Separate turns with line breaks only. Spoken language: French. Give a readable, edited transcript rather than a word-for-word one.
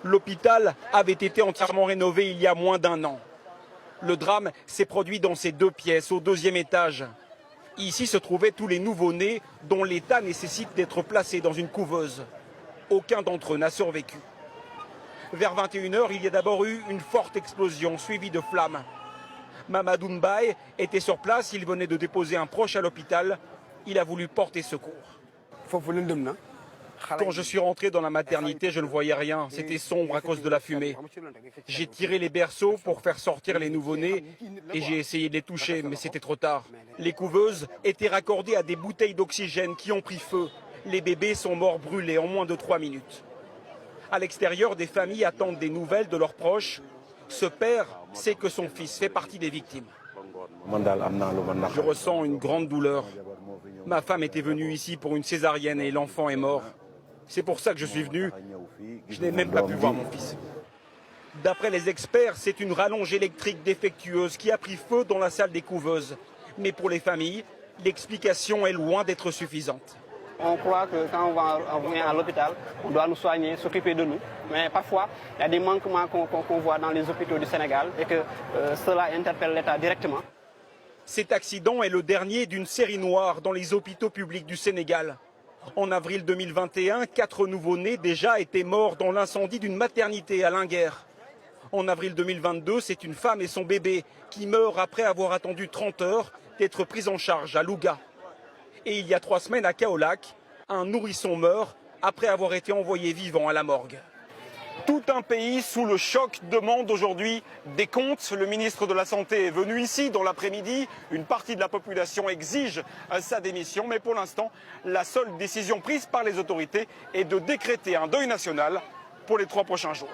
L'hôpital avait été entièrement rénové il y a moins d'un an. Le drame s'est produit dans ces 2 pièces, au 2e étage. Ici se trouvaient tous les nouveau-nés dont l'état nécessite d'être placés dans une couveuse. Aucun d'entre eux n'a survécu. Vers 21 h, il y a d'abord eu une forte explosion suivie de flammes. Mamadou Mbaye était sur place, il venait de déposer un proche à l'hôpital. Il a voulu porter secours. Quand je suis rentré dans la maternité, je ne voyais rien. C'était sombre à cause de la fumée. J'ai tiré les berceaux pour faire sortir les nouveau-nés et j'ai essayé de les toucher, mais c'était trop tard. Les couveuses étaient raccordées à des bouteilles d'oxygène qui ont pris feu. Les bébés sont morts brûlés en moins de 3 minutes. À l'extérieur, des familles attendent des nouvelles de leurs proches. Ce père sait que son fils fait partie des victimes. Je ressens une grande douleur. Ma femme était venue ici pour une césarienne et l'enfant est mort. C'est pour ça que je suis venu. Je n'ai même pas pu voir mon fils. D'après les experts, c'est une rallonge électrique défectueuse qui a pris feu dans la salle des couveuses. Mais pour les familles, l'explication est loin d'être suffisante.
On croit que quand on vient à l'hôpital, on doit nous soigner, s'occuper de nous. Mais parfois, il y a des manquements qu'on voit dans les hôpitaux du Sénégal et que cela interpelle l'État directement.
Cet accident est le dernier d'une série noire dans les hôpitaux publics du Sénégal. En avril 2021, 4 nouveau-nés déjà étaient morts dans l'incendie d'une maternité à Linguère. En avril 2022, c'est une femme et son bébé qui meurent après avoir attendu 30 heures d'être pris en charge à Louga. Et il y a 3 semaines à Kaolack, un nourrisson meurt après avoir été envoyé vivant à la morgue. Tout un pays sous le choc demande aujourd'hui des comptes. Le ministre de la Santé est venu ici dans l'après-midi. Une partie de la population exige sa démission. Mais pour l'instant, la seule décision prise par les autorités est de décréter un deuil national pour les 3 prochains jours.